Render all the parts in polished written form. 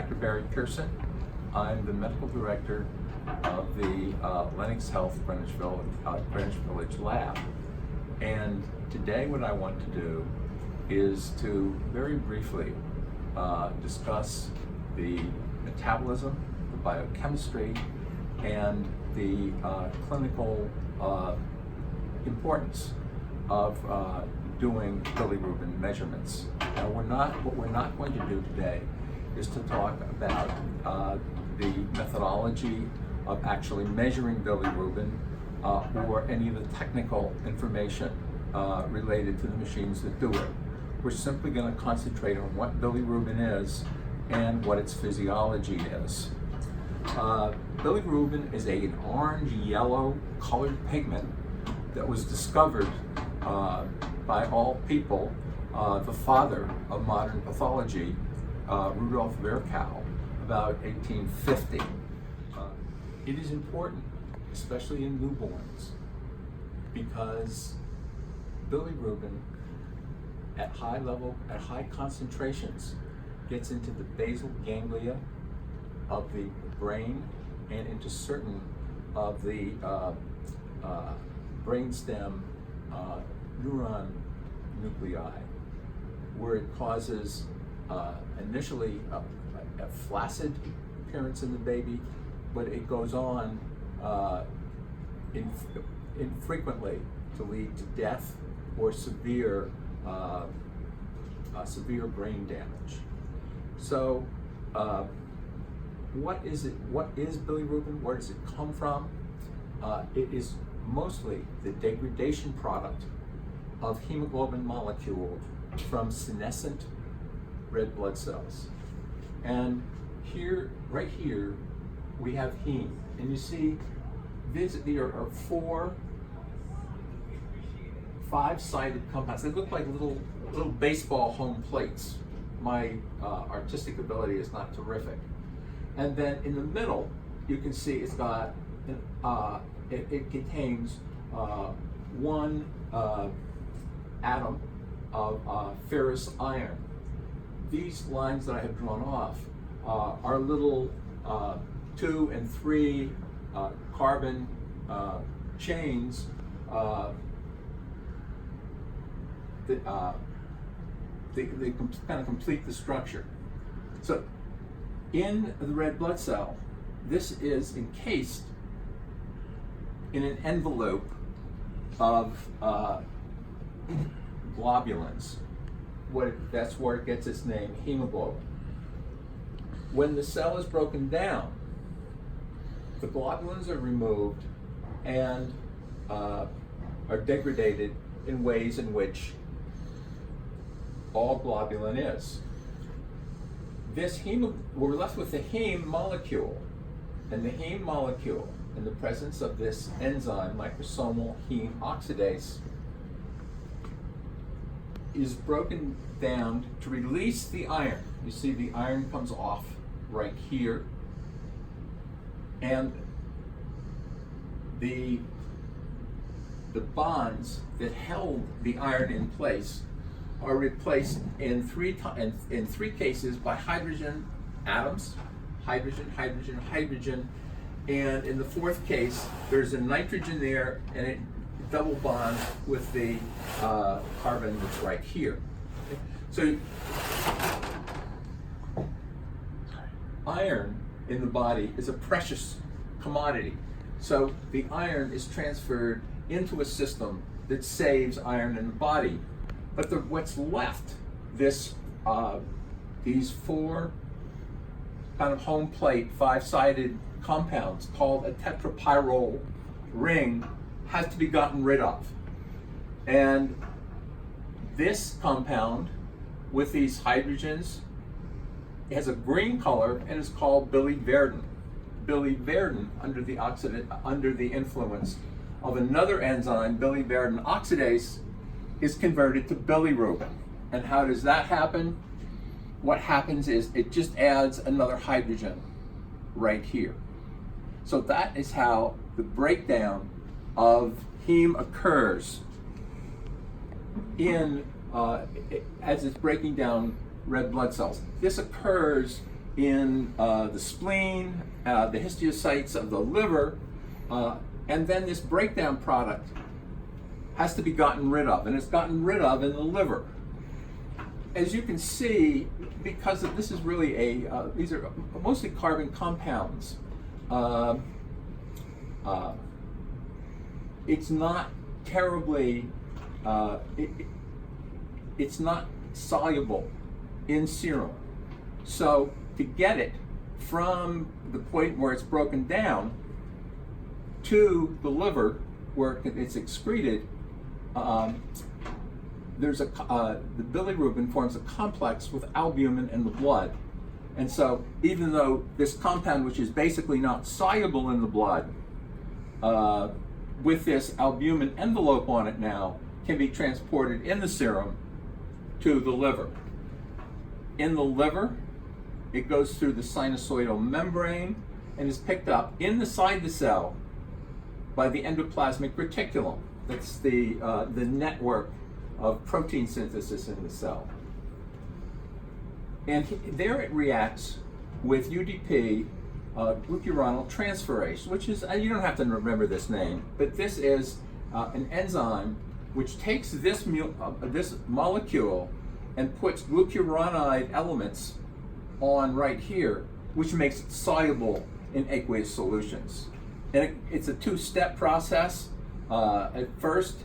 Dr. Barry Pearson. I'm the medical director of the Lennox Health Greenwich Village Lab. And today what I want to do is to very briefly discuss the metabolism, the biochemistry, and the clinical importance of doing bilirubin measurements. Now, what we're not going to do today is to talk about the methodology of actually measuring bilirubin or any of the technical information related to the machines that do it. We're simply going to concentrate on what bilirubin is and what its physiology is. Bilirubin is an orange-yellow colored pigment that was discovered by all people, the father of modern pathology, Rudolf Virchow, about 1850. It is important, especially in newborns, because bilirubin at high concentrations, gets into the basal ganglia of the brain and into certain of the brainstem neuron nuclei, where it causes initially a flaccid appearance in the baby, but it goes on infrequently to lead to death or severe brain damage. So what is it? What is bilirubin? Where does it come from? It is mostly the degradation product of hemoglobin molecule from senescent red blood cells. And here, right here, we have heme. And you see, there are four five-sided compounds. They look like little baseball home plates. My artistic ability is not terrific. And then in the middle, you can see it's got it contains one atom of ferrous iron. These lines that I have drawn off are little 2 and 3 carbon chains that they kind of complete the structure. So in the red blood cell, this is encased in an envelope of globulins. That's where it gets its name, hemoglobin. When the cell is broken down, the globulins are removed and are degraded in ways in which all globulin is. We're left with the heme molecule, and the heme molecule, in the presence of this enzyme, liposomal heme oxidase, is broken down to release the iron. You see the iron comes off right here, and the bonds that held the iron in place are replaced in three cases by hydrogen atoms, hydrogen, hydrogen, hydrogen, and in the fourth case there's a nitrogen there, and it double bonds with the carbon that's right here. So iron in the body is a precious commodity. So the iron is transferred into a system that saves iron in the body. But what's left, these four kind of home plate, five-sided compounds called a tetrapyrrole ring, has to be gotten rid of. And this compound with these hydrogens, it has a green color and is called biliverdin. Biliverdin, under the influence of another enzyme, biliverdin oxidase, is converted to bilirubin. And how does that happen? What happens is it just adds another hydrogen right here. So that is how the breakdown of heme occurs as it's breaking down red blood cells. This occurs in the spleen, the histiocytes of the liver, and then this breakdown product has to be gotten rid of, and it's gotten rid of in the liver. As you can see, because this is really these are mostly carbon compounds, it's not terribly, it's not soluble in serum. So to get it from the point where it's broken down to the liver where it's excreted, there's the bilirubin forms a complex with albumin in the blood. And so even though this compound, which is basically not soluble in the blood, with this albumin envelope on it now, can be transported in the serum to the liver. In the liver, it goes through the sinusoidal membrane and is picked up inside the cell by the endoplasmic reticulum. That's the network of protein synthesis in the cell. And there it reacts with UDP, glucuronal transferase, which is, you don't have to remember this name, but this is an enzyme which takes this molecule and puts glucuronide elements on right here, which makes it soluble in aqueous solutions. And it's a two-step process. At first,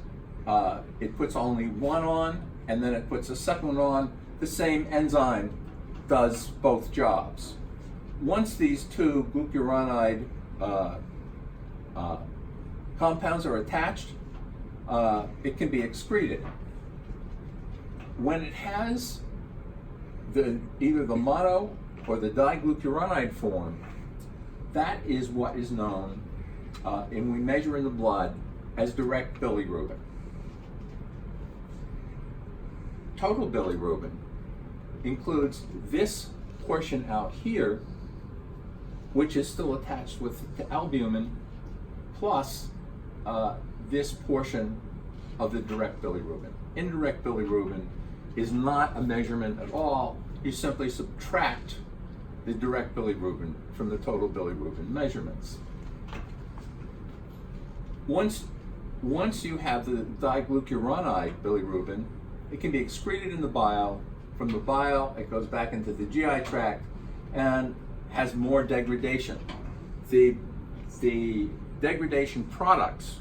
it puts only one on, and then it puts a second one on. The same enzyme does both jobs. Once these two glucuronide compounds are attached, it can be excreted. When it has either the mono or the diglucuronide form, that is what is known, and we measure in the blood, as direct bilirubin. Total bilirubin includes this portion out here, which is still attached to albumin, plus this portion of the direct bilirubin. Indirect bilirubin is not a measurement at all. You simply subtract the direct bilirubin from the total bilirubin measurements. Once you have the diglucuronide bilirubin, it can be excreted in the bile. From the bile, it goes back into the GI tract and has more degradation. The degradation products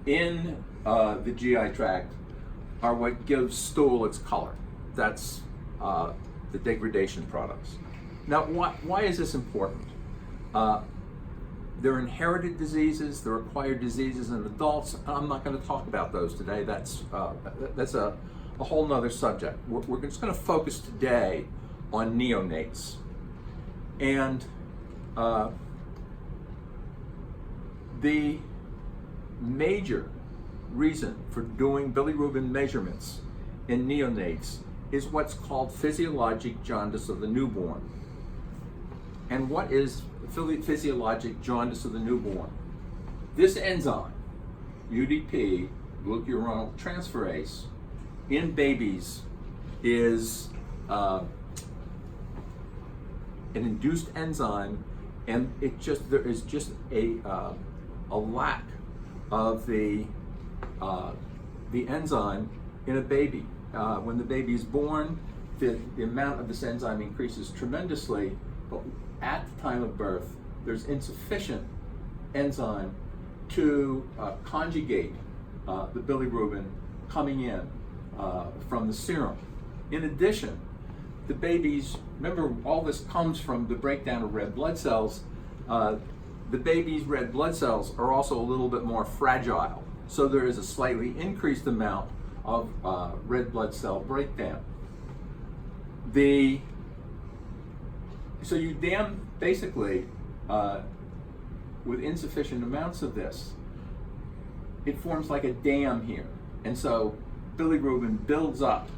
in the GI tract are what gives stool its color. That's the degradation products. Now, why is this important? There are inherited diseases, there are acquired diseases in adults. I'm not going to talk about those today. That's a whole nother subject. We're just going to focus today on neonates. And the major reason for doing bilirubin measurements in neonates is what's called physiologic jaundice of the newborn. And what is physiologic jaundice of the newborn? This enzyme, UDP, glucuronal transferase, in babies is an induced enzyme, and there is just a lack of the enzyme in a baby. When the baby is born, the amount of this enzyme increases tremendously, but at the time of birth, there's insufficient enzyme to conjugate the bilirubin coming in from the serum. In addition, the babies, remember all this comes from the breakdown of red blood cells. The baby's red blood cells are also a little bit more fragile, so there is a slightly increased amount of red blood cell breakdown. So you dam, basically, with insufficient amounts of this, it forms like a dam here. And so bilirubin builds up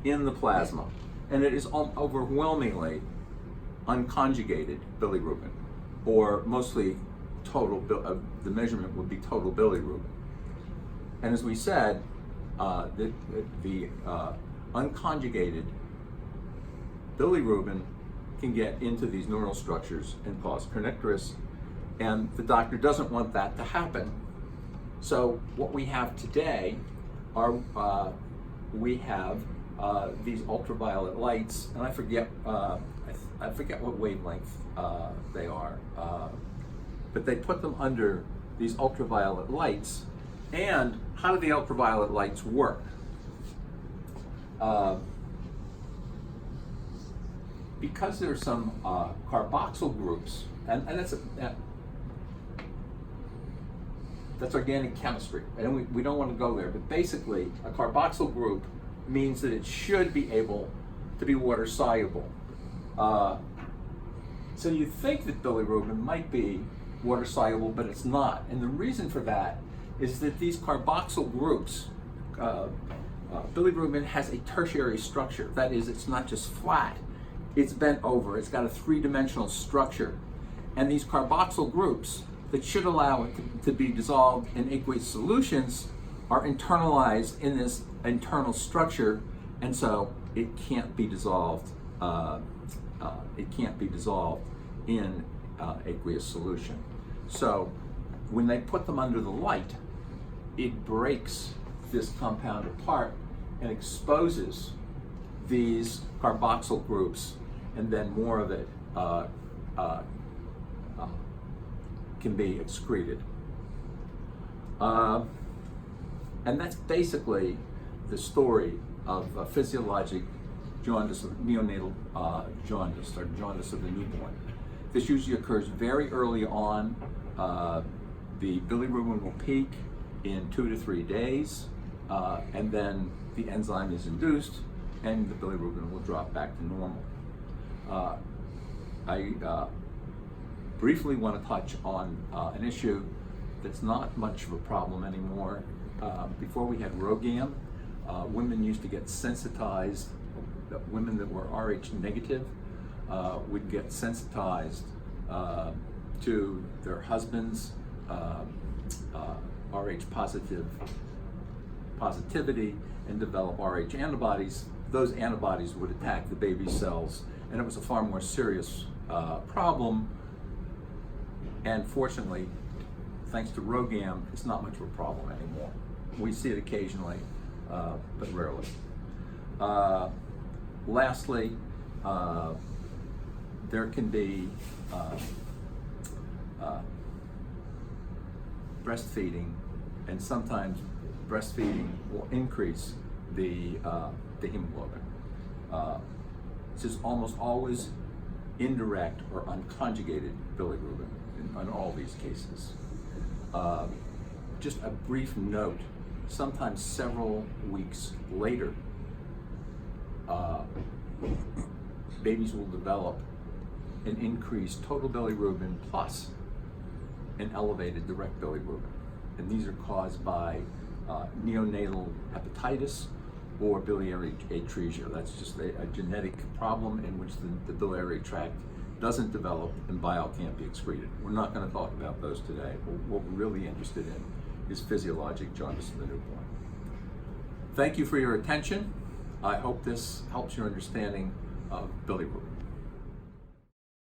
in the plasma, and it is overwhelmingly unconjugated bilirubin, or mostly the measurement would be total bilirubin. And as we said, the unconjugated bilirubin can get into these neural structures and cause kernicterus, and the doctor doesn't want that to happen. So what we have today are these ultraviolet lights, and I forget what wavelength they are, but they put them under these ultraviolet lights. And how do the ultraviolet lights work? Because there's some carboxyl groups, and that's organic chemistry, and we don't want to go there, but basically a carboxyl group means that it should be able to be water soluble. So you think that bilirubin might be water soluble, but it's not. And the reason for that is that these carboxyl groups, bilirubin has a tertiary structure. That is, it's not just flat, it's bent over, it's got a three-dimensional structure. And these carboxyl groups that should allow it to be dissolved in aqueous solutions are internalized in this internal structure, and so it can't be dissolved. It can't be dissolved in aqueous solution. So when they put them under the light, it breaks this compound apart and exposes these carboxyl groups, and then more of it can be excreted. And that's basically the story of physiologic jaundice, neonatal jaundice, or jaundice of the newborn. This usually occurs very early on. The bilirubin will peak in 2 to 3 days, and then the enzyme is induced and the bilirubin will drop back to normal. I briefly want to touch on an issue that's not much of a problem anymore. Before we had RhoGAM, women used to get sensitized. Women that were Rh negative would get sensitized to their husband's Rh positivity and develop Rh antibodies. Those antibodies would attack the baby's cells, and it was a far more serious problem. And fortunately, thanks to RhoGAM, it's not much of a problem anymore. We see it occasionally, but rarely. Lastly, there can be breastfeeding, and sometimes breastfeeding will increase the hemoglobin. This is almost always indirect or unconjugated bilirubin in all these cases. Just a brief note, sometimes several weeks later, babies will develop an increased total bilirubin plus an elevated direct bilirubin. And these are caused by neonatal hepatitis or biliary atresia. That's just a genetic problem in which the biliary tract doesn't develop and bile can't be excreted. We're not going to talk about those today. What we're really interested in is physiologic jaundice of the newborn. Thank you for your attention. I hope this helps your understanding of bilirubin.